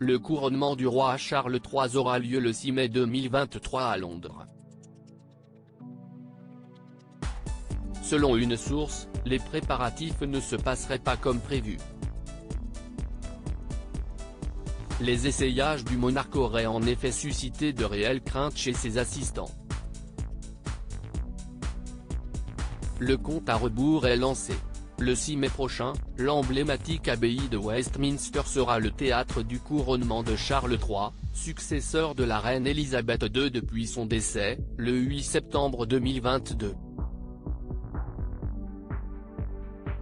Le couronnement du roi Charles III aura lieu le 6 mai 2023 à Londres. Selon une source, les préparatifs ne se passeraient pas comme prévu. Les essayages du monarque auraient en effet suscité de réelles craintes chez ses assistants. Le compte à rebours est lancé. Le 6 mai prochain, l'emblématique abbaye de Westminster sera le théâtre du couronnement de Charles III, successeur de la reine Elisabeth II depuis son décès, le 8 septembre 2022.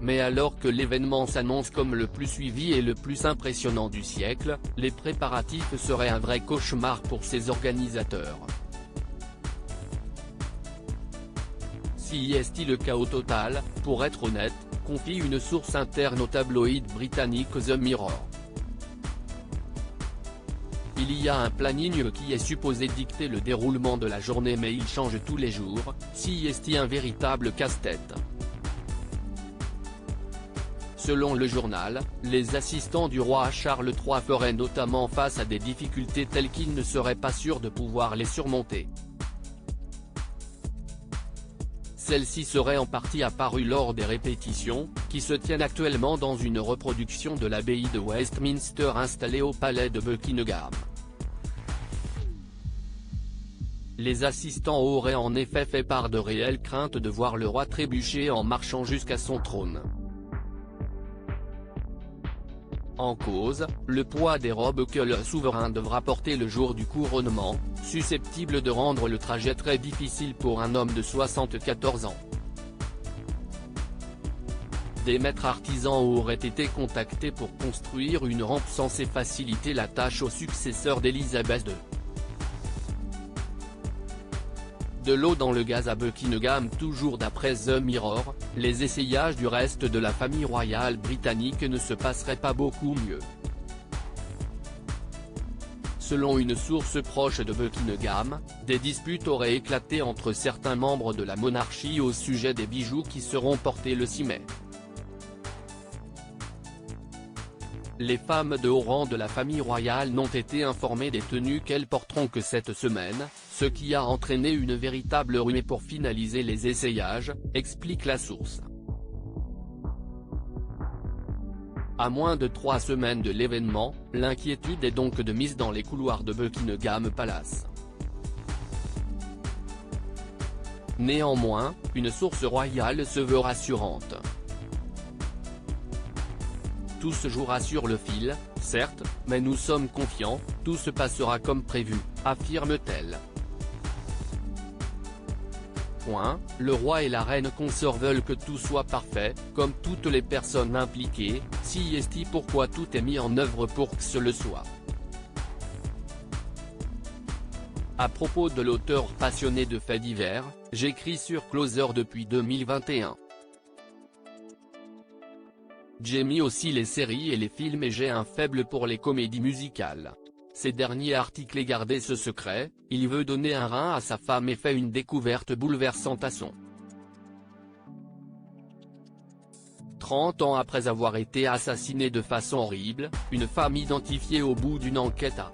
Mais alors que l'événement s'annonce comme le plus suivi et le plus impressionnant du siècle, les préparatifs seraient un vrai cauchemar pour ses organisateurs. Si est-il le chaos total, pour être honnête, confie une source interne au tabloïd britannique The Mirror. Il y a un planning qui est supposé dicter le déroulement de la journée mais il change tous les jours, si est-il un véritable casse-tête. Selon le journal, les assistants du roi Charles III feraient notamment face à des difficultés telles qu'ils ne seraient pas sûrs de pouvoir les surmonter. Celle-ci serait en partie apparue lors des répétitions, qui se tiennent actuellement dans une reproduction de l'abbaye de Westminster installée au palais de Buckingham. Les assistants auraient en effet fait part de réelles craintes de voir le roi trébucher en marchant jusqu'à son trône. En cause, le poids des robes que le souverain devra porter le jour du couronnement, susceptible de rendre le trajet très difficile pour un homme de 74 ans. Des maîtres artisans auraient été contactés pour construire une rampe censée faciliter la tâche au successeur d'Elisabeth II. De l'eau dans le gaz à Buckingham. Toujours d'après The Mirror, les essayages du reste de la famille royale britannique ne se passeraient pas beaucoup mieux. Selon une source proche de Buckingham, des disputes auraient éclaté entre certains membres de la monarchie au sujet des bijoux qui seront portés le 6 mai. Les femmes de haut rang de la famille royale n'ont été informées des tenues qu'elles porteront que cette semaine, ce qui a entraîné une véritable ruée pour finaliser les essayages, explique la source. À moins de 3 semaines de l'événement, l'inquiétude est donc de mise dans les couloirs de Buckingham Palace. Néanmoins, une source royale se veut rassurante. Tout se jouera sur le fil, certes, mais nous sommes confiants, tout se passera comme prévu, affirme-t-elle. Le roi et la reine consort veulent que tout soit parfait, comme toutes les personnes impliquées, si est pourquoi tout est mis en œuvre pour que ce le soit. À propos de l'auteur passionné de faits divers, j'écris sur Closer depuis 2021. J'aime aussi les séries et les films et j'ai un faible pour les comédies musicales. Ces derniers articles gardé ce secret, il veut donner un rein à sa femme et fait une découverte bouleversante à son. 30 ans après avoir été assassinée de façon horrible, une femme identifiée au bout d'une enquête a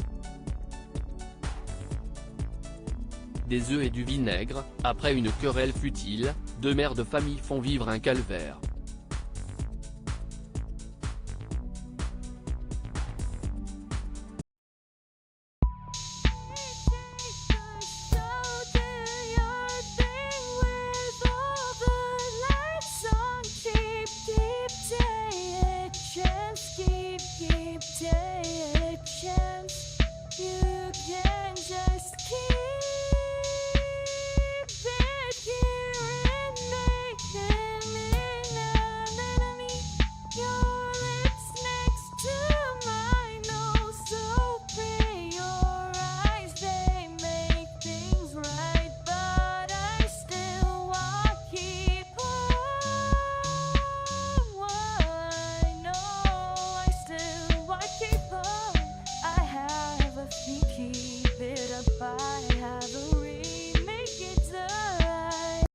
des œufs et du vinaigre. Après une querelle futile, 2 mères de famille font vivre un calvaire.